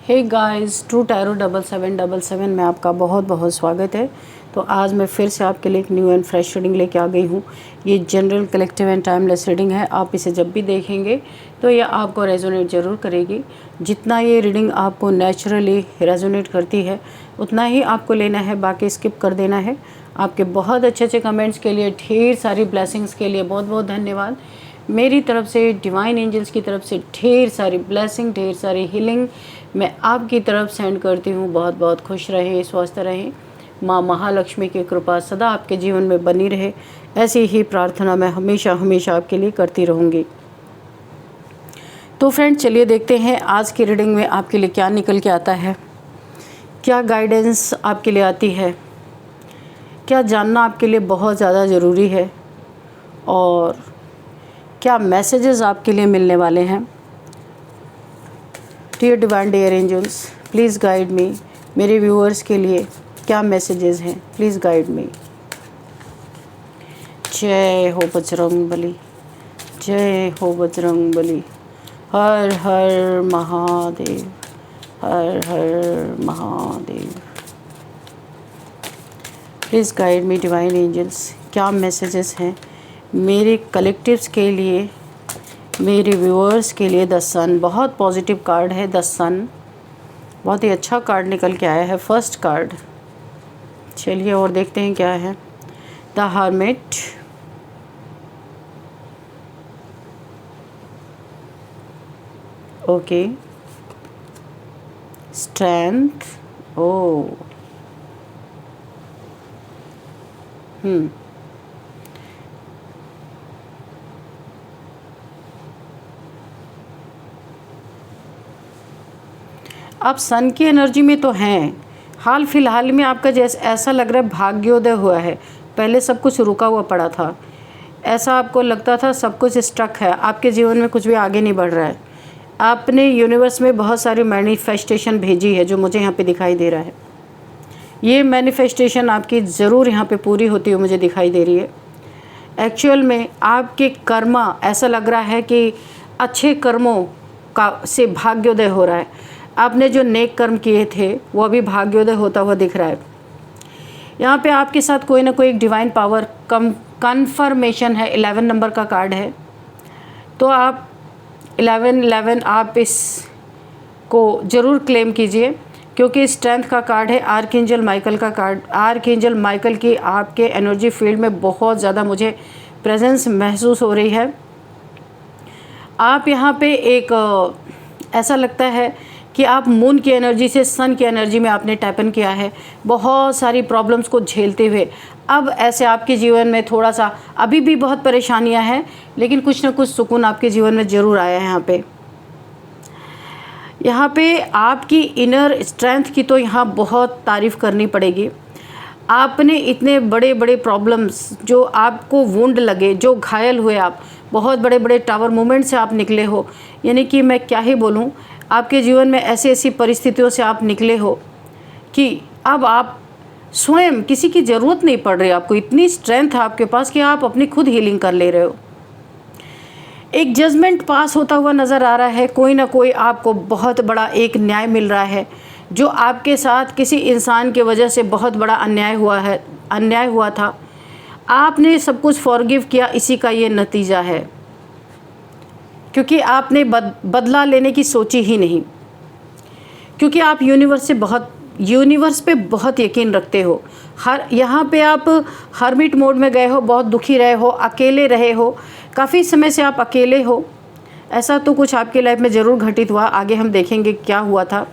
Hey guys, true tarot 7777 में आपका बहुत बहुत स्वागत है। तो आज मैं फिर से आपके लिए एक न्यू एंड फ्रेश रीडिंग लेके आ गई हूँ। ये general, collective and timeless reading है। आप इसे जब भी देखेंगे तो ये आपको रेजोनेट ज़रूर करेगी। जितना ये रीडिंग आपको नेचुरली रेजोनेट करती है उतना ही आपको लेना है, बाकी स्किप कर देना है। आपके बहुत अच्छे अच्छे कमेंट्स के लिए, ढेर सारी ब्लेसिंग्स के लिए बहुत बहुत धन्यवाद। मेरी तरफ से, डिवाइन एंजल्स की तरफ से ढेर सारी ब्लेसिंग, ढेर सारी हीलिंग मैं आपकी तरफ सेंड करती हूँ। बहुत बहुत खुश रहें, स्वस्थ रहें। माँ महालक्ष्मी की कृपा सदा आपके जीवन में बनी रहे, ऐसी ही प्रार्थना मैं हमेशा हमेशा आपके लिए करती रहूँगी। तो फ्रेंड, चलिए देखते हैं आज की रीडिंग में आपके लिए क्या निकल के आता है, क्या गाइडेंस आपके लिए आती है, क्या जानना आपके लिए बहुत ज़्यादा ज़रूरी है और क्या मैसेजेस आपके लिए मिलने वाले हैं। Dear divine dear angels, please guide me. मेरे व्यूअर्स के लिए क्या मैसेजेस हैं, प्लीज़ गाइड मी। जय हो बजरंग बली, जय हो बजरंग बली। हर हर महादेव, हर हर Mahadev. Please guide me divine angels, क्या मैसेजेस हैं मेरे कलेक्टिव्स के लिए, मेरे व्यूअर्स के लिए। द सन बहुत पॉजिटिव कार्ड है। द सन बहुत ही अच्छा कार्ड निकल के आया है, फर्स्ट कार्ड। चलिए और देखते हैं क्या है। द हर्मिट, ओके, स्ट्रेंथ, ओ, आप सन की एनर्जी में तो हैं। हाल फिलहाल में आपका जैसे ऐसा लग रहा है भाग्योदय हुआ है। पहले सब कुछ रुका हुआ पड़ा था, ऐसा आपको लगता था सब कुछ स्टक है, आपके जीवन में कुछ भी आगे नहीं बढ़ रहा है। आपने यूनिवर्स में बहुत सारी मैनिफेस्टेशन भेजी है जो मुझे यहाँ पे दिखाई दे रहा है। ये मैनिफेस्टेशन आपकी ज़रूर यहाँ पे पूरी होती हुई मुझे दिखाई दे रही है। एक्चुअल में आपके कर्मा, ऐसा लग रहा है कि अच्छे कर्मों का से भाग्योदय हो रहा है। आपने जो नेक कर्म किए थे वो अभी भाग्योदय होता हुआ दिख रहा है। यहाँ पे आपके साथ कोई ना कोई एक डिवाइन पावर कन्फर्मेशन है। 11 नंबर का कार्ड है, तो आप 11 आप इसको ज़रूर क्लेम कीजिए, क्योंकि स्ट्रेंथ का कार्ड है। आर्कएंजल माइकल का कार्ड, आर्कएंजल माइकल की आपके एनर्जी फील्ड में बहुत ज़्यादा मुझे प्रेजेंस महसूस हो रही है। आप यहाँ पे एक ऐसा लगता है कि आप मून की एनर्जी से सन की एनर्जी में आपने टैप इन किया है, बहुत सारी प्रॉब्लम्स को झेलते हुए। अब ऐसे आपके जीवन में थोड़ा सा अभी भी बहुत परेशानियां हैं, लेकिन कुछ ना कुछ सुकून आपके जीवन में ज़रूर आया है। यहाँ पे आपकी इनर स्ट्रेंथ की तो यहाँ बहुत तारीफ़ करनी पड़ेगी। आपने इतने बड़े बड़े प्रॉब्लम्स, जो आपको वुंड लगे, जो घायल हुए, आप बहुत बड़े बड़े टावर मूवमेंट से आप निकले हो। यानी कि मैं क्या ही बोलूँ, आपके जीवन में ऐसी ऐसी परिस्थितियों से आप निकले हो कि अब आप स्वयं, किसी की ज़रूरत नहीं पड़ रही आपको, इतनी स्ट्रेंथ है आपके पास कि आप अपनी खुद हीलिंग कर ले रहे हो। एक जजमेंट पास होता हुआ नज़र आ रहा है। कोई ना कोई आपको बहुत बड़ा एक न्याय मिल रहा है। जो आपके साथ किसी इंसान की वजह से बहुत बड़ा अन्याय हुआ था, आपने सब कुछ फॉरगिव किया, इसी का ये नतीजा है। क्योंकि आपने बदला लेने की सोची ही नहीं, क्योंकि आप यूनिवर्स पे बहुत यकीन रखते हो। यहाँ पे आप हर्मिट मोड में गए हो, बहुत दुखी रहे हो, अकेले रहे हो, काफ़ी समय से आप अकेले हो। ऐसा तो कुछ आपकी लाइफ में ज़रूर घटित हुआ, आगे हम देखेंगे क्या हुआ था।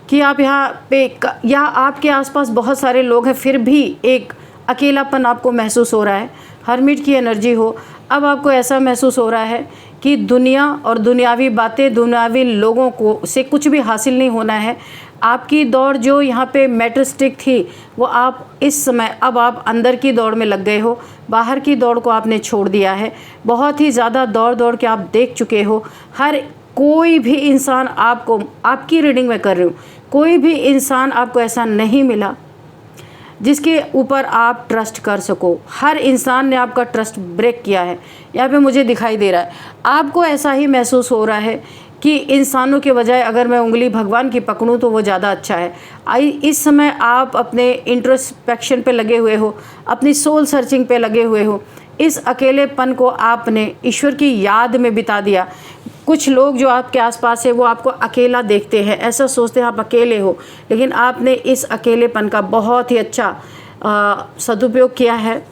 कि आप यहाँ आपके आसपास बहुत सारे लोग हैं, फिर भी एक अकेलापन आपको महसूस हो रहा है। हर्मिट की एनर्जी हो, अब आपको ऐसा महसूस हो रहा है कि दुनिया और दुनियावी बातें, दुनियावी लोगों को से कुछ भी हासिल नहीं होना है। आपकी दौड़ जो यहाँ पे मैटरिस्टिक थी, वो आप इस समय, अब आप अंदर की दौड़ में लग गए हो, बाहर की दौड़ को आपने छोड़ दिया है। बहुत ही ज़्यादा दौड़ के आप देख चुके हो। कोई भी इंसान आपको, आपकी रीडिंग में कर रही हूँ, कोई भी इंसान आपको ऐसा नहीं मिला जिसके ऊपर आप ट्रस्ट कर सको। हर इंसान ने आपका ट्रस्ट ब्रेक किया है। यहाँ पे मुझे दिखाई दे रहा है, आपको ऐसा ही महसूस हो रहा है कि इंसानों के बजाय अगर मैं उंगली भगवान की पकड़ूं तो वो ज़्यादा अच्छा है। इस समय आप अपने इंट्रोस्पेक्शन पे लगे हुए हो, अपनी सोल सर्चिंग पे लगे हुए हो। इस अकेलेपन को आपने ईश्वर की याद में बिता दिया। कुछ लोग जो आपके आसपास है वो आपको अकेला देखते हैं, ऐसा सोचते हैं आप अकेले हो, लेकिन आपने इस अकेलेपन का बहुत ही अच्छा सदुपयोग किया है।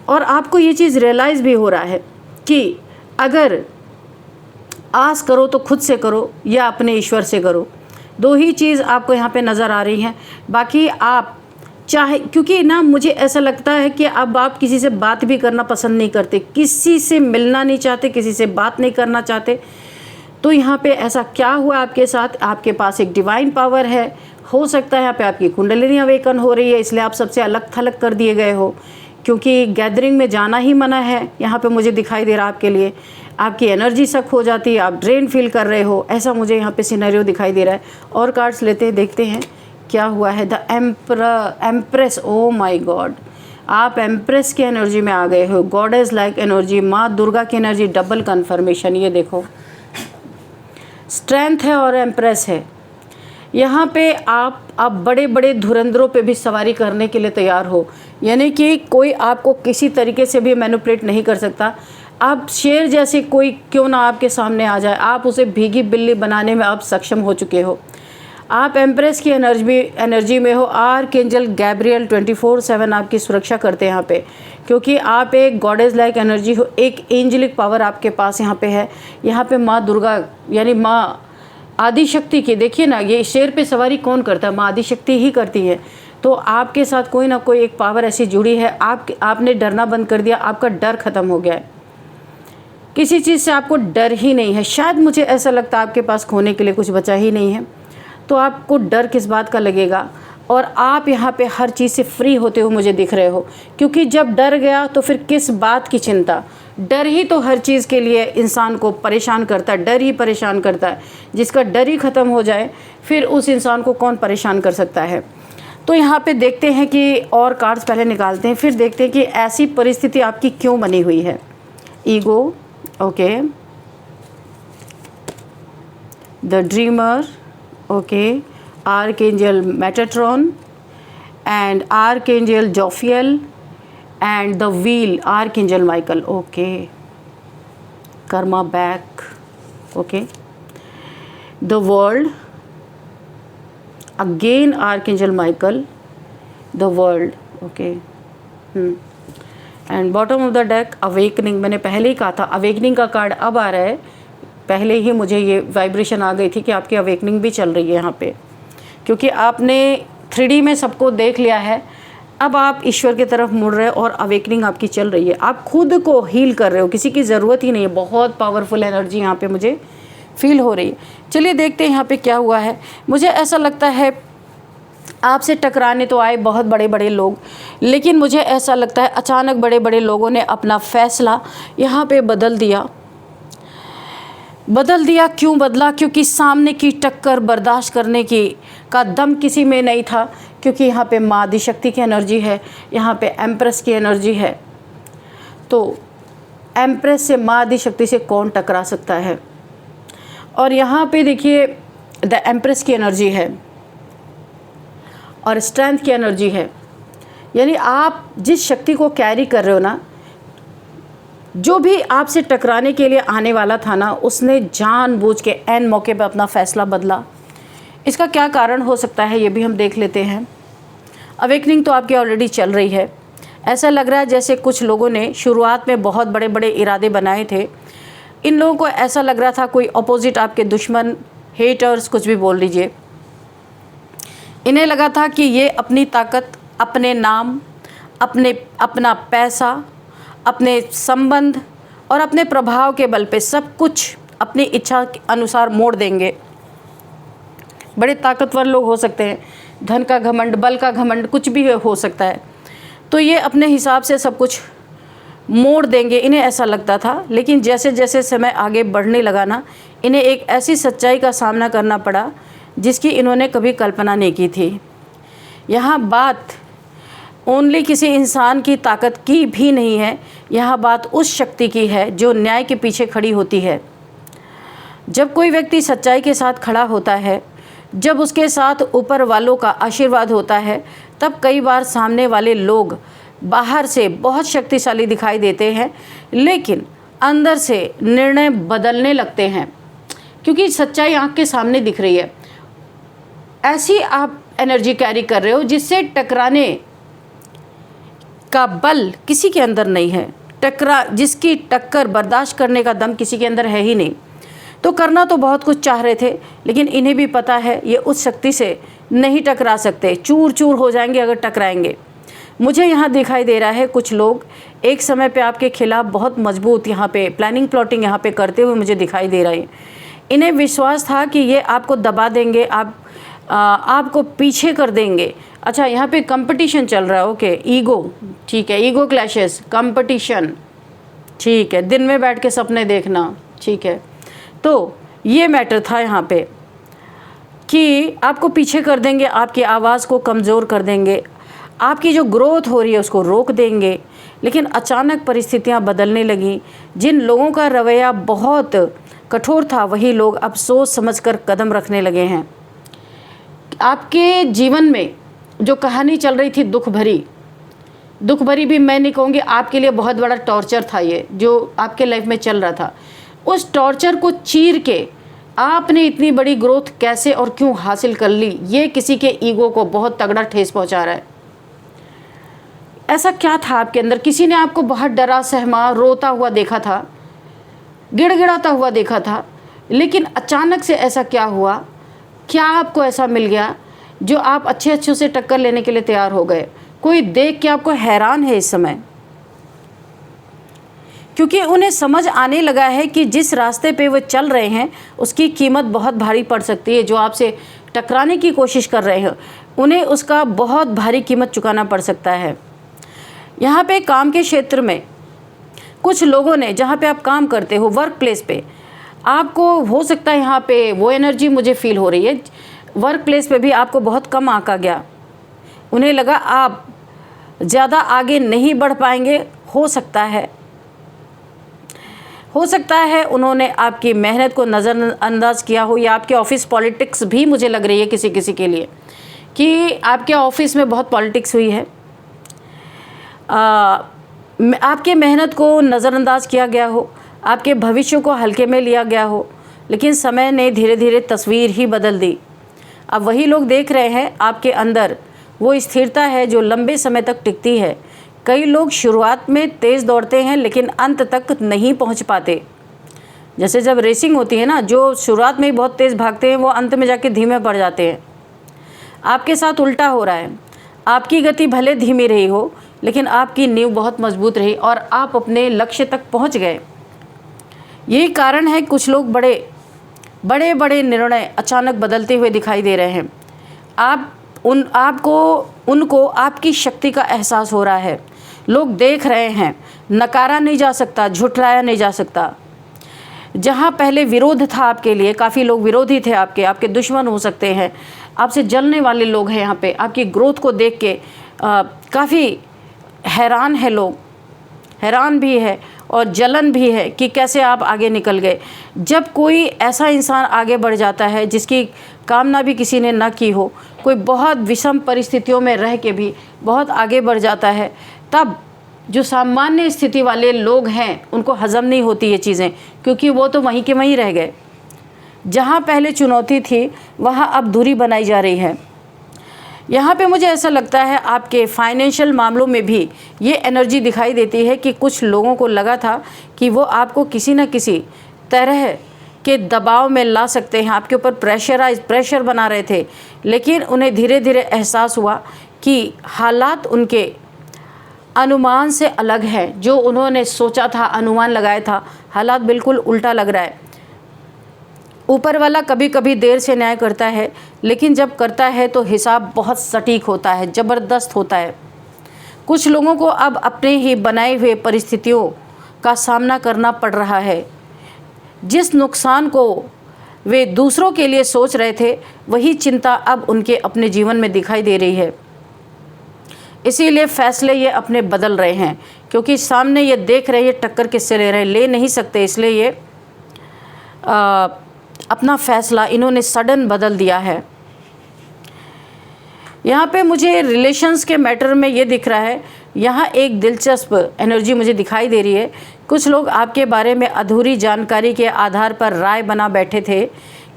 और आपको ये चीज़ रियलाइज़ भी हो रहा है कि अगर आस करो तो खुद से करो या अपने ईश्वर से करो, दो ही चीज़ आपको यहाँ पे नज़र आ रही हैं। बाकी आप चाहे, क्योंकि ना मुझे ऐसा लगता है कि अब आप किसी से बात भी करना पसंद नहीं करते, किसी से मिलना नहीं चाहते, किसी से बात नहीं करना चाहते। तो यहाँ पे ऐसा क्या हुआ आपके साथ? आपके पास एक डिवाइन पावर है, हो सकता है यहाँ पे आपकी कुंडलिनी अवेकन हो रही है, इसलिए आप सबसे अलग थलग कर दिए गए हो, क्योंकि गैदरिंग में जाना ही मना है यहाँ पे मुझे दिखाई दे रहा आपके लिए। आपकी एनर्जी सक हो जाती है, आप ड्रेन फील कर रहे हो, ऐसा मुझे यहाँ पे सिनेरियो दिखाई दे रहा है। और कार्ड्स लेते हैं, देखते हैं क्या हुआ है। The empress, O my God, आप एम्प्रेस की एनर्जी में आ गए हो। गॉडेस लाइक एनर्जी, माँ दुर्गा की एनर्जी, डबल कन्फर्मेशन। ये देखो, स्ट्रेंथ है और एम्प्रेस है। यहाँ पे आप बड़े बड़े धुरंधरों पे भी सवारी करने के लिए तैयार हो, यानी कि कोई आपको किसी तरीके से भी मैनिपुलेट नहीं कर सकता। आप शेर जैसे कोई क्यों ना आपके सामने आ जाए, आप उसे भीगी बिल्ली बनाने में आप सक्षम हो चुके हो। आप एम्प्रेस की एनर्जी में हो। आर्कएंजल गैब्रियल 24/7 आपकी सुरक्षा करते हैं यहाँ पे, क्योंकि आप एक गॉडेस लाइक एनर्जी हो, एक एंजेलिक पावर आपके पास यहाँ पे है। यहाँ पे माँ दुर्गा यानी माँ आदिशक्ति की, देखिए ना, ये शेर पे सवारी कौन करता है? माँ आदिशक्ति ही करती है। तो आपके साथ कोई ना कोई एक पावर ऐसी जुड़ी है। आपने डरना बंद कर दिया, आपका डर ख़त्म हो गया है, किसी चीज़ से आपको डर ही नहीं है। शायद मुझे ऐसा लगता है आपके पास खोने के लिए कुछ बचा ही नहीं है, तो आपको डर किस बात का लगेगा? और आप यहाँ पे हर चीज़ से फ्री होते हो मुझे दिख रहे हो, क्योंकि जब डर गया तो फिर किस बात की चिंता? डर ही तो हर चीज़ के लिए इंसान को परेशान करता है, डर ही परेशान करता है। जिसका डर ही ख़त्म हो जाए फिर उस इंसान को कौन परेशान कर सकता है? तो यहाँ पे देखते हैं कि और कार्ड्स पहले निकालते हैं, फिर देखते हैं कि ऐसी परिस्थिति आपकी क्यों बनी हुई है। Ego, okay, the dreamer, okay, archangel Metatron and archangel Jophiel and the wheel, archangel Michael, okay, karma back, okay, the world, again archangel Michael, the world, okay, and bottom of the deck awakening. मैंने पहले ही कहा था awakening का card अब आ रहा है, पहले ही मुझे ये वाइब्रेशन आ गई थी कि आपकी अवेकनिंग भी चल रही है यहाँ पे, क्योंकि आपने 3D में सबको देख लिया है, अब आप ईश्वर की तरफ मुड़ रहे हो और अवेकनिंग आपकी चल रही है। आप खुद को हील कर रहे हो, किसी की ज़रूरत ही नहीं है। बहुत पावरफुल एनर्जी यहाँ पे मुझे फील हो रही है। चलिए देखते हैं यहाँ पे क्या हुआ है। मुझे ऐसा लगता है आपसे टकराने तो आए बहुत बड़े बड़े लोग, लेकिन मुझे ऐसा लगता है अचानक बड़े बड़े लोगों ने अपना फैसला यहाँ पे बदल दिया। क्यों बदला? क्योंकि सामने की टक्कर बर्दाश्त करने की का दम किसी में नहीं था, क्योंकि यहाँ पे माँ आदिशक्ति की एनर्जी है, यहाँ पे एम्प्रेस की एनर्जी है। तो एम्प्रेस से, माँ आदिशक्ति से कौन टकरा सकता है? और यहाँ पे देखिए द एम्प्रेस की एनर्जी है और स्ट्रेंथ की एनर्जी है, यानी आप जिस शक्ति को कैरी कर रहे हो ना, जो भी आपसे टकराने के लिए आने वाला था ना, उसने जानबूझ के एन मौके पर अपना फैसला बदला। इसका क्या कारण हो सकता है ये भी हम देख लेते हैं। अवेकनिंग तो आपकी ऑलरेडी चल रही है। ऐसा लग रहा है जैसे कुछ लोगों ने शुरुआत में बहुत बड़े बड़े इरादे बनाए थे। इन लोगों को ऐसा लग रहा था कोई अपोजिट, आपके दुश्मन, हेटर्स, कुछ भी बोल लीजिए, इन्हें लगा था कि ये अपनी ताकत, अपने नाम, अपना पैसा, अपने संबंध और अपने प्रभाव के बल पे सब कुछ अपनी इच्छा के अनुसार मोड़ देंगे। बड़े ताकतवर लोग हो सकते हैं, धन का घमंड, बल का घमंड, कुछ भी हो सकता है। तो ये अपने हिसाब से सब कुछ मोड़ देंगे, इन्हें ऐसा लगता था। लेकिन जैसे जैसे समय आगे बढ़ने लगा ना, इन्हें एक ऐसी सच्चाई का सामना करना पड़ा जिसकी इन्होंने कभी कल्पना नहीं की थी। यहाँ बात ओनली किसी इंसान की ताकत की भी नहीं है, यहाँ बात उस शक्ति की है जो न्याय के पीछे खड़ी होती है। जब कोई व्यक्ति सच्चाई के साथ खड़ा होता है, जब उसके साथ ऊपर वालों का आशीर्वाद होता है, तब कई बार सामने वाले लोग बाहर से बहुत शक्तिशाली दिखाई देते हैं, लेकिन अंदर से निर्णय बदलने लगते हैं, क्योंकि सच्चाई आंख के सामने दिख रही है। ऐसी आप एनर्जी कैरी कर रहे हो जिससे टकराने का बल किसी के अंदर नहीं है, जिसकी टक्कर बर्दाश्त करने का दम किसी के अंदर है ही नहीं। तो करना तो बहुत कुछ चाह रहे थे, लेकिन इन्हें भी पता है ये उस शक्ति से नहीं टकरा सकते, चूर चूर हो जाएंगे अगर टकराएंगे। मुझे यहाँ दिखाई दे रहा है कुछ लोग एक समय पे आपके खिलाफ बहुत मजबूत यहाँ पे प्लानिंग प्लॉटिंग यहाँ पे करते हुए मुझे दिखाई दे रहा है। इन्हें विश्वास था कि ये आपको दबा देंगे, आपको पीछे कर देंगे। अच्छा, यहाँ पे कंपटीशन चल रहा है, ओके, ईगो, ठीक है, ईगो क्लैशेस, कंपटीशन, ठीक है, दिन में बैठ के सपने देखना, ठीक है। तो ये मैटर था यहाँ पे कि आपको पीछे कर देंगे, आपकी आवाज़ को कमज़ोर कर देंगे, आपकी जो ग्रोथ हो रही है उसको रोक देंगे। लेकिन अचानक परिस्थितियाँ बदलने लगीं। जिन लोगों का रवैया बहुत कठोर था, वही लोग अब सोच समझकर कदम रखने लगे हैं। आपके जीवन में जो कहानी चल रही थी दुख भरी भी मैं नहीं कहूँगी, आपके लिए बहुत बड़ा टॉर्चर था ये जो आपके लाइफ में चल रहा था। उस टॉर्चर को चीर के आपने इतनी बड़ी ग्रोथ कैसे और क्यों हासिल कर ली, ये किसी के ईगो को बहुत तगड़ा ठेस पहुंचा रहा है। ऐसा क्या था आपके अंदर? किसी ने आपको बहुत डरा सहमा रोता हुआ देखा था, गिड़गिड़ाता हुआ देखा था, लेकिन अचानक से ऐसा क्या हुआ? क्या आपको ऐसा मिल गया जो आप अच्छे से टक्कर लेने के लिए तैयार हो गए? कोई देख के आपको हैरान है इस समय, क्योंकि उन्हें समझ आने लगा है कि जिस रास्ते पे वो चल रहे हैं उसकी कीमत बहुत भारी पड़ सकती है। जो आपसे टकराने की कोशिश कर रहे हैं उन्हें उसका बहुत भारी कीमत चुकाना पड़ सकता है। यहाँ पे काम के क्षेत्र में कुछ लोगों ने, जहाँ पे आप काम करते हो, वर्क प्लेस पे, आपको हो सकता है यहाँ पे वो एनर्जी मुझे फील हो रही है, वर्क प्लेस पे भी आपको बहुत कम आंका गया। उन्हें लगा आप ज़्यादा आगे नहीं बढ़ पाएंगे। हो सकता है उन्होंने आपकी मेहनत को नज़रअंदाज किया हो, या आपके ऑफिस पॉलिटिक्स भी मुझे लग रही है किसी के लिए कि आपके ऑफिस में बहुत पॉलिटिक्स हुई है। आपके मेहनत को नज़रअंदाज किया गया हो, आपके भविष्य को हल्के में लिया गया हो, लेकिन समय ने धीरे धीरे तस्वीर ही बदल दी। अब वही लोग देख रहे हैं आपके अंदर वो स्थिरता है जो लंबे समय तक टिकती है। कई लोग शुरुआत में तेज़ दौड़ते हैं लेकिन अंत तक नहीं पहुंच पाते। जैसे जब रेसिंग होती है ना, जो शुरुआत में ही बहुत तेज़ भागते हैं वो अंत में जाके धीमे पड़ जाते हैं। आपके साथ उल्टा हो रहा है। आपकी गति भले धीमी रही हो, लेकिन आपकी नींव बहुत मजबूत रही और आप अपने लक्ष्य तक पहुंच गए। यही कारण है कुछ लोग बड़े निर्णय अचानक बदलते हुए दिखाई दे रहे हैं। उनको आपकी शक्ति का एहसास हो रहा है। लोग देख रहे हैं, नकारा नहीं जा सकता, झुठलाया नहीं जा सकता। जहाँ पहले विरोध था आपके लिए, काफ़ी लोग विरोधी थे, आपके दुश्मन हो सकते हैं, आपसे जलने वाले लोग हैं। यहाँ पे आपकी ग्रोथ को देख के काफ़ी हैरान है लोग, हैरान भी है और जलन भी है कि कैसे आप आगे निकल गए। जब कोई ऐसा इंसान आगे बढ़ जाता है जिसकी कामना भी किसी ने ना की हो, कोई बहुत विषम परिस्थितियों में रह के भी बहुत आगे बढ़ जाता है, तब जो सामान्य स्थिति वाले लोग हैं उनको हजम नहीं होती ये चीज़ें, क्योंकि वो तो वहीं के वहीं रह गए। जहाँ पहले चुनौती थी वहाँ अब दूरी बनाई जा रही है। यहाँ पे मुझे ऐसा लगता है आपके फाइनेंशियल मामलों में भी ये एनर्जी दिखाई देती है कि कुछ लोगों को लगा था कि वो आपको किसी न किसी तरह के दबाव में ला सकते हैं, आपके ऊपर प्रेशर बना रहे थे, लेकिन उन्हें धीरे धीरे एहसास हुआ कि हालात उनके अनुमान से अलग है। जो उन्होंने सोचा था, अनुमान लगाया था, हालात बिल्कुल उल्टा लग रहा है। ऊपर वाला कभी कभी देर से न्याय करता है, लेकिन जब करता है तो हिसाब बहुत सटीक होता है, ज़बरदस्त होता है। कुछ लोगों को अब अपने ही बनाए हुए परिस्थितियों का सामना करना पड़ रहा है। जिस नुकसान को वे दूसरों के लिए सोच रहे थे, वही चिंता अब उनके अपने जीवन में दिखाई दे रही है। इसीलिए फैसले ये अपने बदल रहे हैं, क्योंकि सामने ये देख रहे हैं टक्कर किससे ले रहे हैं, ले नहीं सकते, इसलिए ये अपना फ़ैसला इन्होंने सडन बदल दिया है। यहाँ पे मुझे रिलेशंस के मैटर में ये दिख रहा है, यहाँ एक दिलचस्प एनर्जी मुझे दिखाई दे रही है। कुछ लोग आपके बारे में अधूरी जानकारी के आधार पर राय बना बैठे थे।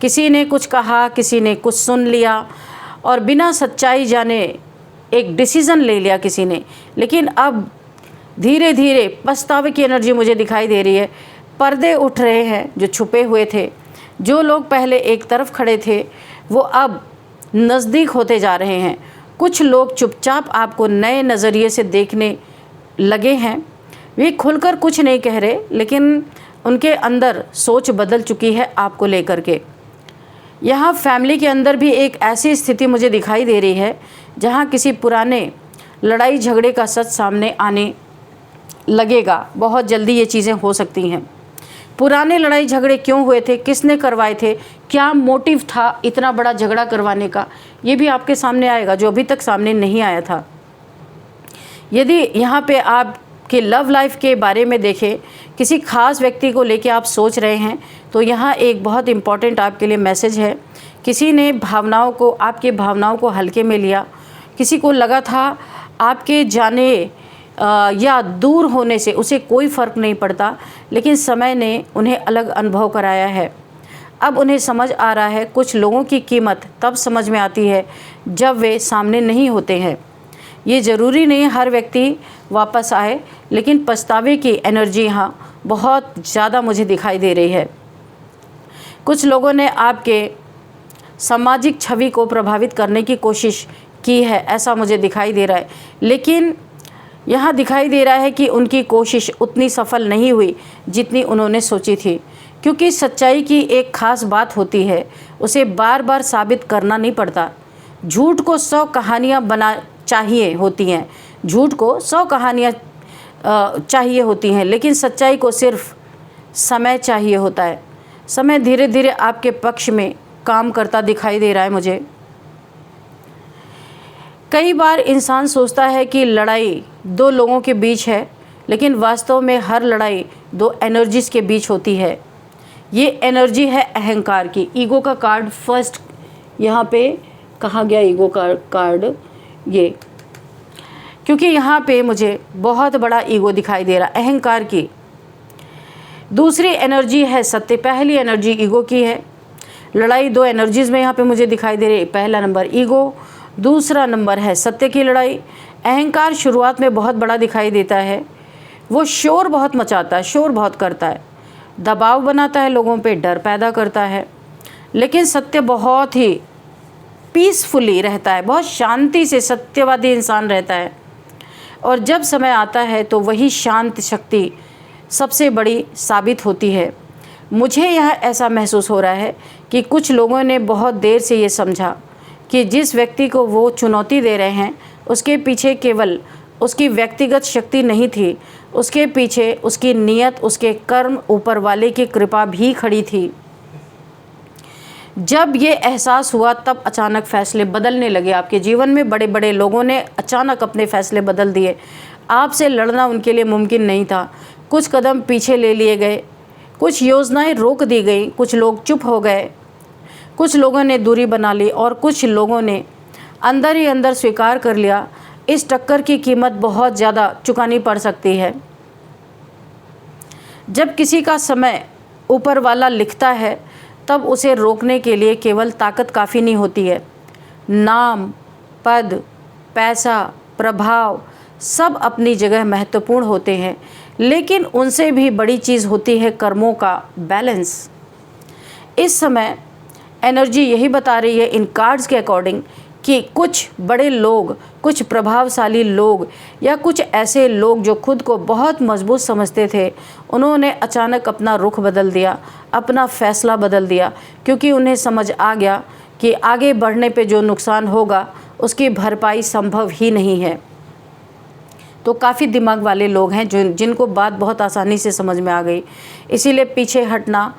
किसी ने कुछ कहा, किसी ने कुछ सुन लिया और बिना सच्चाई जाने एक डिसीज़न ले लिया किसी ने। लेकिन अब धीरे धीरे पछतावे की एनर्जी मुझे दिखाई दे रही है। पर्दे उठ रहे हैं जो छुपे हुए थे। जो लोग पहले एक तरफ खड़े थे वो अब नज़दीक होते जा रहे हैं। कुछ लोग चुपचाप आपको नए नज़रिए से देखने लगे हैं। वे खुलकर कुछ नहीं कह रहे, लेकिन उनके अंदर सोच बदल चुकी है आपको लेकर के। यहाँ फैमिली के अंदर भी एक ऐसी स्थिति मुझे दिखाई दे रही है जहाँ किसी पुराने लड़ाई झगड़े का सच सामने आने लगेगा। बहुत जल्दी ये चीज़ें हो सकती हैं। पुराने लड़ाई झगड़े क्यों हुए थे, किसने करवाए थे, क्या मोटिव था इतना बड़ा झगड़ा करवाने का, ये भी आपके सामने आएगा जो अभी तक सामने नहीं आया था। यदि यहाँ पे आपके लव लाइफ के बारे में देखें, किसी खास व्यक्ति को लेके आप सोच रहे हैं, तो यहाँ एक बहुत इम्पॉर्टेंट आपके लिए मैसेज है। किसी ने आपके भावनाओं को हल्के में लिया। किसी को लगा था आपके जाने या दूर होने से उसे कोई फ़र्क नहीं पड़ता, लेकिन समय ने उन्हें अलग अनुभव कराया है। अब उन्हें समझ आ रहा है कुछ लोगों की कीमत तब समझ में आती है जब वे सामने नहीं होते हैं। ये ज़रूरी नहीं हर व्यक्ति वापस आए, लेकिन पछतावे की एनर्जी यहाँ बहुत ज़्यादा मुझे दिखाई दे रही है। कुछ लोगों ने आपके सामाजिक छवि को प्रभावित करने की कोशिश की है, ऐसा मुझे दिखाई दे रहा है। लेकिन यहाँ दिखाई दे रहा है कि उनकी कोशिश उतनी सफल नहीं हुई जितनी उन्होंने सोची थी, क्योंकि सच्चाई की एक ख़ास बात होती है, उसे बार बार साबित करना नहीं पड़ता। झूठ को 100 कहानियाँ चाहिए होती हैं, झूठ को 100 कहानियाँ चाहिए होती हैं, लेकिन सच्चाई को सिर्फ समय चाहिए होता है। समय धीरे धीरे आपके पक्ष में काम करता दिखाई दे रहा है मुझे। कई बार इंसान सोचता है कि लड़ाई 2 लोगों के बीच है, लेकिन वास्तव में हर लड़ाई 2 एनर्जीज़ के बीच होती है। ये एनर्जी है अहंकार की। ईगो का कार्ड फर्स्ट यहाँ पे कहा गया, ईगो का कार्ड ये, क्योंकि यहाँ पे मुझे बहुत बड़ा ईगो दिखाई दे रहा, अहंकार की। दूसरी एनर्जी है सत्य। पहली एनर्जी ईगो की है। लड़ाई 2 एनर्जीज़ में यहाँ पे मुझे दिखाई दे रही है। पहला नंबर ईगो, दूसरा नंबर है सत्य की लड़ाई। अहंकार शुरुआत में बहुत बड़ा दिखाई देता है। वो शोर बहुत मचाता है, शोर बहुत करता है, दबाव बनाता है लोगों पे, डर पैदा करता है। लेकिन सत्य बहुत ही पीसफुली रहता है, बहुत शांति से सत्यवादी इंसान रहता है। और जब समय आता है तो वही शांत शक्ति सबसे बड़ी साबित होती है। मुझे यह ऐसा महसूस हो रहा है कि कुछ लोगों ने बहुत देर से ये समझा कि जिस व्यक्ति को वो चुनौती दे रहे हैं उसके पीछे केवल उसकी व्यक्तिगत शक्ति नहीं थी, उसके पीछे उसकी नीयत, उसके कर्म, ऊपर वाले की कृपा भी खड़ी थी। जब ये एहसास हुआ तब अचानक फ़ैसले बदलने लगे आपके जीवन में। बड़े बड़े लोगों ने अचानक अपने फ़ैसले बदल दिए। आपसे लड़ना उनके लिए मुमकिन नहीं था। कुछ कदम पीछे ले लिए गए, कुछ योजनाएं रोक दी गई, कुछ लोग चुप हो गए, कुछ लोगों ने दूरी बना ली और कुछ लोगों ने अंदर ही अंदर स्वीकार कर लिया इस टक्कर की कीमत बहुत ज़्यादा चुकानी पड़ सकती है। जब किसी का समय ऊपर वाला लिखता है तब उसे रोकने के लिए केवल ताकत काफ़ी नहीं होती है। नाम, पद, पैसा, प्रभाव सब अपनी जगह महत्वपूर्ण होते हैं, लेकिन उनसे भी बड़ी चीज़ होती है कर्मों का बैलेंस। इस समय एनर्जी यही बता रही है इन कार्ड्स के अकॉर्डिंग कि कुछ बड़े लोग, कुछ प्रभावशाली लोग या कुछ ऐसे लोग जो खुद को बहुत मजबूत समझते थे, उन्होंने अचानक अपना रुख बदल दिया, अपना फ़ैसला बदल दिया, क्योंकि उन्हें समझ आ गया कि आगे बढ़ने पे जो नुकसान होगा उसकी भरपाई संभव ही नहीं है। तो काफ़ी दिमाग वाले लोग हैं जिनको बात बहुत आसानी से समझ में आ गई, इसीलिए पीछे हटना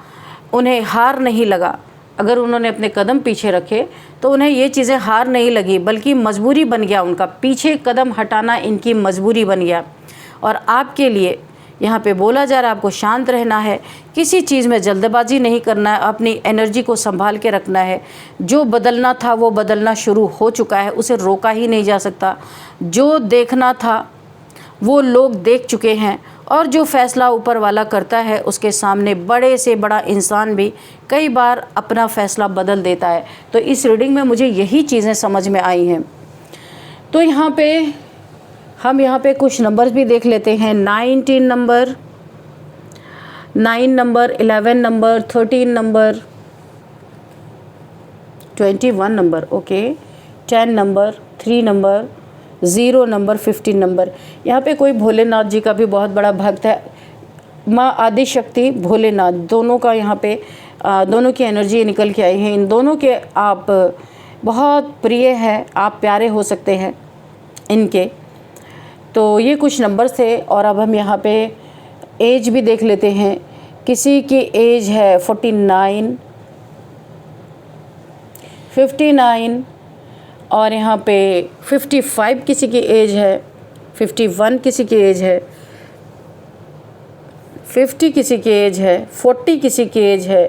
उन्हें हार नहीं लगा। अगर उन्होंने अपने कदम पीछे रखे तो उन्हें ये चीज़ें हार नहीं लगी, बल्कि मजबूरी बन गया उनका। पीछे कदम हटाना इनकी मजबूरी बन गया। और आपके लिए यहाँ पे बोला जा रहा है आपको शांत रहना है, किसी चीज़ में जल्दबाजी नहीं करना है, अपनी एनर्जी को संभाल के रखना है। जो बदलना था वो बदलना शुरू हो चुका है, उसे रोका ही नहीं जा सकता। जो देखना था वो लोग देख चुके हैं, और जो फ़ैसला ऊपर वाला करता है उसके सामने बड़े से बड़ा इंसान भी कई बार अपना फ़ैसला बदल देता है। तो इस रीडिंग में मुझे यही चीज़ें समझ में आई हैं। तो यहाँ पे हम कुछ नंबर्स भी देख लेते हैं। 19 number, 9 number, 11 number, 13 number, 21 number, okay, 10 number, 3 number, 0 number, 15 number. यहाँ पे कोई भोलेनाथ जी का भी बहुत बड़ा भक्त है। माँ आदिशक्ति, भोलेनाथ, दोनों का यहाँ पे दोनों की एनर्जी निकल के आई है। इन दोनों के आप बहुत प्रिय हैं, आप प्यारे हो सकते हैं इनके। तो ये कुछ नंबर्स थे। और अब हम यहाँ पे एज भी देख लेते हैं। किसी की एज है 49, 59, और यहाँ पे 55 किसी की एज है, 51 किसी की एज है, 50 किसी की एज है, 40 किसी की एज है,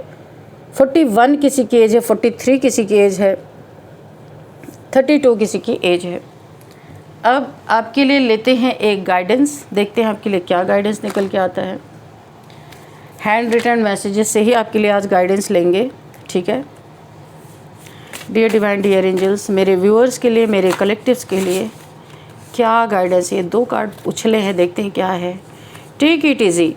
41 किसी की एज है, 43 किसी की एज है, 32 किसी की एज है। अब आपके लिए लेते हैं एक गाइडेंस, देखते हैं आपके लिए क्या गाइडेंस निकल के आता है। हैंड रिटन मैसेजेस से ही आपके लिए आज गाइडेंस लेंगे, ठीक है। डियर डिवाइन, डियर एंजल्स, मेरे व्यूअर्स के लिए, मेरे कलेक्टिव्स के लिए क्या गाइडेंस। ये 2 कार्ड उछले हैं, देखते हैं क्या है। टेक इट इजी,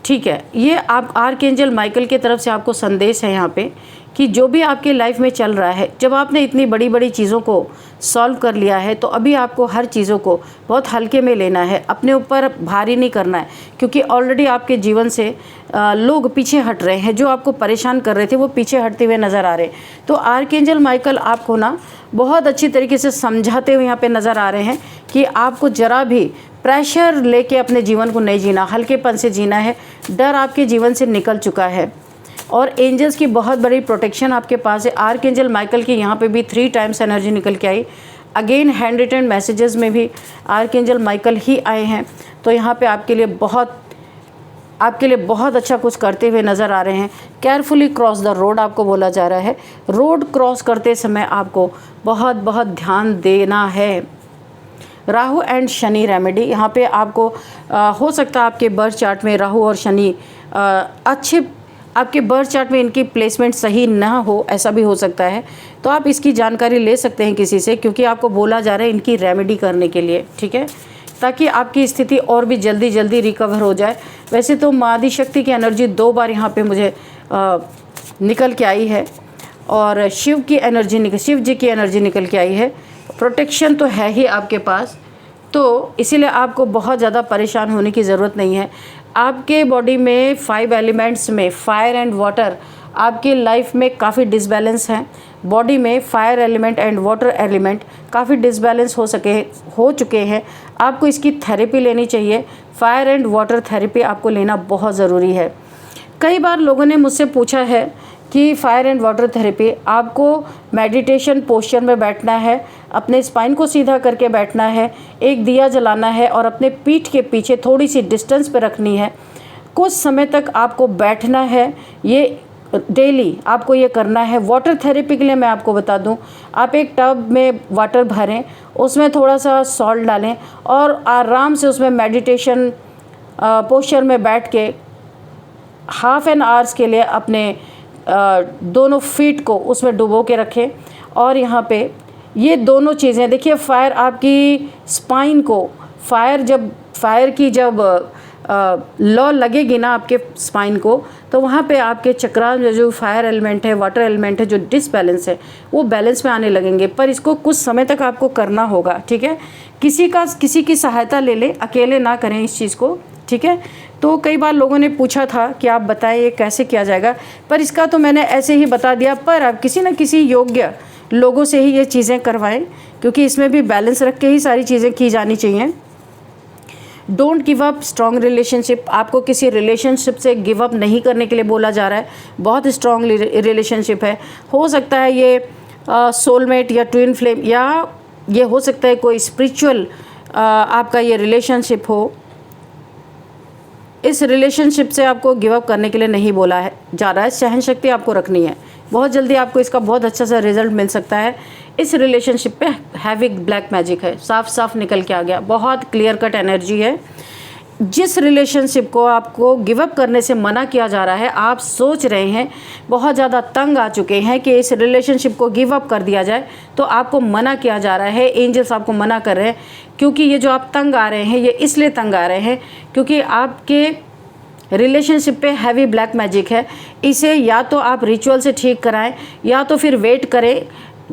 ठीक है। ये आप आर्कएंजल माइकल की तरफ से आपको संदेश है यहाँ पे कि जो भी आपके लाइफ में चल रहा है, जब आपने इतनी बड़ी बड़ी चीज़ों को सॉल्व कर लिया है तो अभी आपको हर चीज़ों को बहुत हल्के में लेना है, अपने ऊपर भारी नहीं करना है। क्योंकि ऑलरेडी आपके जीवन से लोग पीछे हट रहे हैं, जो आपको परेशान कर रहे थे वो पीछे हटते हुए नज़र आ रहे हैं। तो आर्कएंजल माइकल आपको ना बहुत अच्छी तरीके से समझाते हुए यहाँ पे नज़र आ रहे हैं कि आपको ज़रा भी प्रेशर लेके अपने जीवन को नहीं जीना, हल्केपन से जीना है। डर आपके जीवन से निकल चुका है और एंजल्स की बहुत बड़ी प्रोटेक्शन आपके पास है। आर्कएंजल माइकल की यहाँ पे भी 3 टाइम्स एनर्जी निकल के आई। अगेन हैंड रिटन मैसेजेस में भी आर्कएंजल माइकल ही आए हैं। तो यहाँ पे आपके लिए बहुत अच्छा कुछ करते हुए नज़र आ रहे हैं। केयरफुली क्रॉस द रोड आपको बोला जा रहा है। रोड क्रॉस करते समय आपको बहुत ध्यान देना है। राहु एंड शनि रेमेडी, यहाँ पे आपको हो सकता है आपके बर्थ चार्ट में राहु और शनि आपके बर्थ चार्ट में इनकी प्लेसमेंट सही ना हो, ऐसा भी हो सकता है। तो आप इसकी जानकारी ले सकते हैं किसी से, क्योंकि आपको बोला जा रहा है इनकी रेमेडी करने के लिए, ठीक है, ताकि आपकी स्थिति और भी जल्दी रिकवर हो जाए। वैसे तो माँ आदिशक्ति की एनर्जी 2 बार यहाँ पे मुझे निकल के आई है और शिव जी की एनर्जी निकल के आई है। प्रोटेक्शन तो है ही आपके पास, तो इसीलिए आपको बहुत ज़्यादा परेशान होने की ज़रूरत नहीं है। आपके बॉडी में 5 एलिमेंट्स में फायर एंड वाटर आपके लाइफ में काफ़ी डिसबैलेंस हैं। बॉडी में fire element and water element काफ़ी डिसबैलेंस हो चुके हैं। आपको इसकी थेरेपी लेनी चाहिए। फायर एंड वाटर थेरेपी आपको लेना बहुत ज़रूरी है। कई बार लोगों ने मुझसे पूछा है कि फायर एंड वाटर थेरेपी, आपको मेडिटेशन पोस्चर में बैठना है, अपने स्पाइन को सीधा करके बैठना है, एक दिया जलाना है और अपने पीठ के पीछे थोड़ी सी डिस्टेंस पे रखनी है। कुछ समय तक आपको बैठना है, ये डेली आपको ये करना है। वाटर थेरेपी के लिए मैं आपको बता दूं, आप एक टब में वाटर भरें, उसमें थोड़ा सा सॉल्ट डालें और आराम से उसमें मेडिटेशन पोस्चर में बैठ के हाफ एन आवर्स के लिए अपने दोनों फीट को उसमें डुबो के रखें। और यहाँ पे ये दोनों चीज़ें देखिए, फायर आपकी स्पाइन को फायर की जब लॉ लगेगी ना आपके स्पाइन को, तो वहाँ पे आपके चक्रा में जो फायर एलिमेंट है, वाटर एलिमेंट है, जो डिसबैलेंस है, वो बैलेंस में आने लगेंगे। पर इसको कुछ समय तक आपको करना होगा, ठीक है। किसी की सहायता ले लें, अकेले ना करें इस चीज़ को, ठीक है। तो कई बार लोगों ने पूछा था कि आप बताएं ये कैसे किया जाएगा, पर इसका तो मैंने ऐसे ही बता दिया। पर आप किसी न किसी योग्य लोगों से ही ये चीज़ें करवाएं, क्योंकि इसमें भी बैलेंस रख के ही सारी चीज़ें की जानी चाहिए। Don't give up strong relationship, आपको किसी रिलेशनशिप से गिव अप नहीं करने के लिए बोला जा रहा है। बहुत स्ट्रॉन्ग रिलेशनशिप है, हो सकता है ये सोलमेट या ट्विन फ्लेम, या ये हो सकता है कोई स्पिरिचुअल आपका ये रिलेशनशिप हो। इस रिलेशनशिप से आपको गिव अप करने के लिए नहीं बोला है जा रहा है, सहनशक्ति आपको रखनी है। बहुत जल्दी आपको इसका बहुत अच्छा सा रिजल्ट मिल सकता है। इस रिलेशनशिप पे हैवी ब्लैक मैजिक है, साफ साफ निकल के आ गया, बहुत क्लियर कट एनर्जी है। जिस रिलेशनशिप को आपको गिव अप करने से मना किया जा रहा है, आप सोच रहे हैं, बहुत ज़्यादा तंग आ चुके हैं कि इस रिलेशनशिप को गिव अप कर दिया जाए, तो आपको मना किया जा रहा है। एंजल्स आपको मना कर रहे हैं, क्योंकि ये जो आप तंग आ रहे हैं, ये इसलिए तंग आ रहे हैं क्योंकि आपके रिलेशनशिप पे हैवी ब्लैक मैजिक है। इसे या तो आप रिचुअल से ठीक कराएं या तो फिर वेट करें,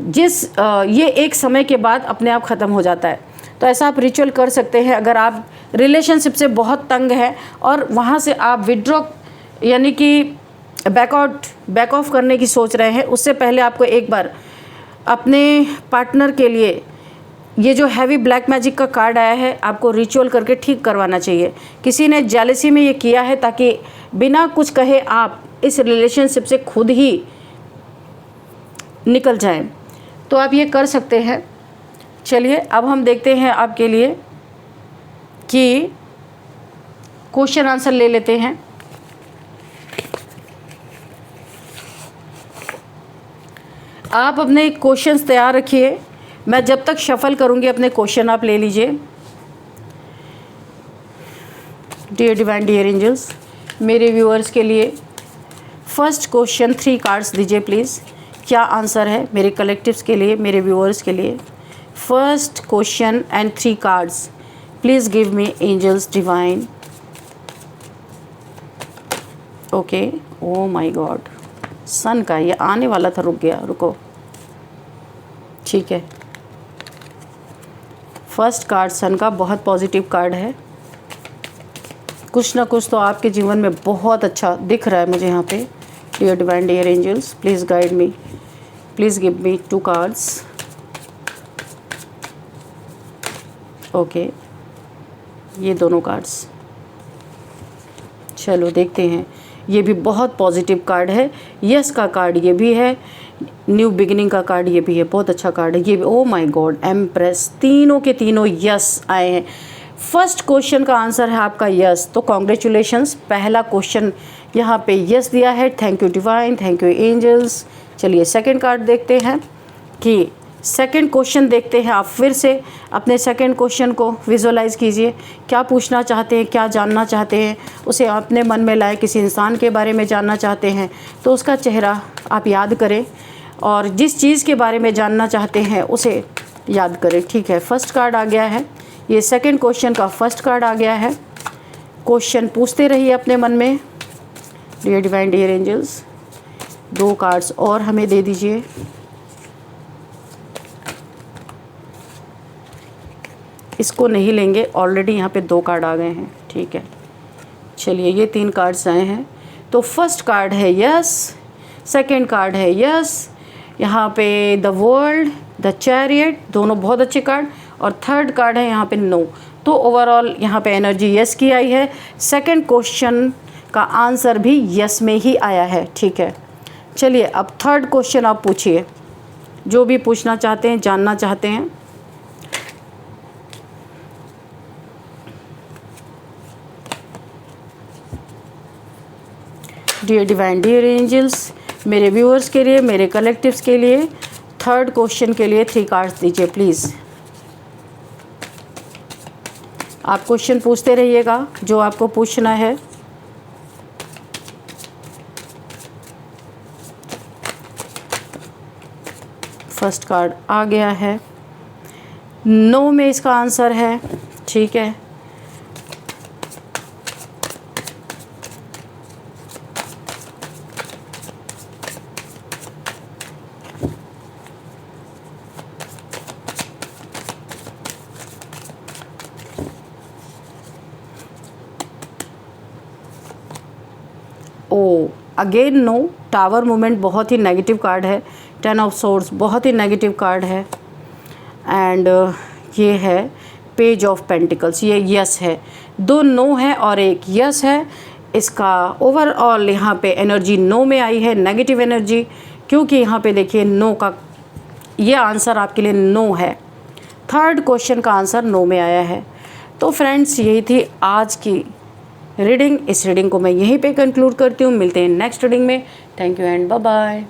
ये एक समय के बाद अपने आप ख़त्म हो जाता है। तो ऐसा आप रिचुअल कर सकते हैं अगर आप रिलेशनशिप से बहुत तंग है और वहाँ से आप विड्रॉ यानी कि बैक ऑफ करने की सोच रहे हैं। उससे पहले आपको एक बार अपने पार्टनर के लिए ये जो हैवी ब्लैक मैजिक का कार्ड आया है, आपको रिचुअल करके ठीक करवाना चाहिए। किसी ने जेलसी में ये किया है ताकि बिना कुछ कहे आप इस रिलेशनशिप से खुद ही निकल जाएं, तो आप ये कर सकते हैं। चलिए अब हम देखते हैं आपके लिए कि क्वेश्चन आंसर ले लेते हैं। आप अपने क्वेश्चंस तैयार रखिए, मैं जब तक शफल करूंगी अपने क्वेश्चन आप ले लीजिए। डियर डिवाइन डियर एंजल्स, मेरे व्यूअर्स के लिए फर्स्ट क्वेश्चन 3 कार्ड्स दीजिए प्लीज़। क्या आंसर है मेरे कलेक्टिव्स के लिए, मेरे व्यूअर्स के लिए? First question and 3 cards please give me angels divine. Okay, oh my God, sun का ये आने वाला था, रुक गया, रुको, ठीक है। फर्स्ट कार्ड सन का बहुत पॉजिटिव कार्ड है। कुछ ना कुछ तो आपके जीवन में बहुत अच्छा दिख रहा है मुझे यहाँ पे। Dear divine dear angels, please guide me, please give me 2 cards. Okay, ये दोनों कार्ड्स, चलो देखते हैं। ये भी बहुत पॉजिटिव कार्ड है। यस का कार्ड ये भी है, न्यू बिगिनिंग का कार्ड ये भी है, बहुत अच्छा कार्ड है ये भी। ओ माय गॉड, एम्प्रेस, तीनों के तीनों यस आए हैं। फर्स्ट क्वेश्चन का आंसर है आपका यस, तो कॉन्ग्रेचुलेशंस, पहला क्वेश्चन यहाँ पे यस दिया है। Thank you divine, thank you angels. चलिए सेकंड कार्ड देखते हैं कि सेकंड क्वेश्चन देखते हैं। आप फिर से अपने सेकंड क्वेश्चन को विजुअलाइज़ कीजिए, क्या पूछना चाहते हैं, क्या जानना चाहते हैं, उसे अपने मन में लाए। किसी इंसान के बारे में जानना चाहते हैं तो उसका चेहरा आप याद करें, और जिस चीज़ के बारे में जानना चाहते हैं उसे याद करें। ठीक है, फर्स्ट कार्ड आ गया है, ये सेकंड क्वेश्चन का फर्स्ट कार्ड आ गया है। क्वेश्चन पूछते रहिए अपने मन में। Dear divine dear angels, 2 cards और हमें दे दीजिए। इसको नहीं लेंगे, ऑलरेडी यहाँ पे 2 कार्ड आ गए हैं। ठीक है, चलिए ये 3 कार्ड्स आए हैं। तो फर्स्ट कार्ड है यस, सेकंड कार्ड है यस, यहाँ पे द वर्ल्ड, द चैरियट, दोनों बहुत अच्छे कार्ड, और थर्ड कार्ड है यहाँ पे नो। तो ओवरऑल यहाँ पे एनर्जी यस की आई है। सेकंड क्वेश्चन का आंसर भी यस में ही आया है। ठीक है, चलिए अब थर्ड क्वेश्चन आप पूछिए, जो भी पूछना चाहते हैं, जानना चाहते हैं। डियर डिवाइन डियर एंजल्स, मेरे व्यूअर्स के लिए, मेरे कलेक्टिव्स के लिए थर्ड क्वेश्चन के लिए 3 कार्ड्स दीजिए प्लीज़। आप क्वेश्चन पूछते रहिएगा जो आपको पूछना है। फर्स्ट कार्ड आ गया है, नो में इसका आंसर है। ठीक है, ओ अगेन नो। टावर मूवमेंट बहुत ही नेगेटिव कार्ड है। 10 ऑफ सोर्ड्स बहुत ही नेगेटिव कार्ड है। एंड ये है पेज ऑफ पेंटिकल्स, ये यस है। 2 नो है और 1 यस है। इसका ओवरऑल यहाँ पे एनर्जी नो में आई है, नेगेटिव एनर्जी, क्योंकि यहाँ पे देखिए नो का ये आंसर आपके लिए नो है। थर्ड क्वेश्चन का आंसर नो में आया है। तो फ्रेंड्स, यही थी आज की रीडिंग। इस रीडिंग को मैं यहीं पे कंक्लूड करती हूँ। मिलते हैं नेक्स्ट रीडिंग में। Thank you and bye bye.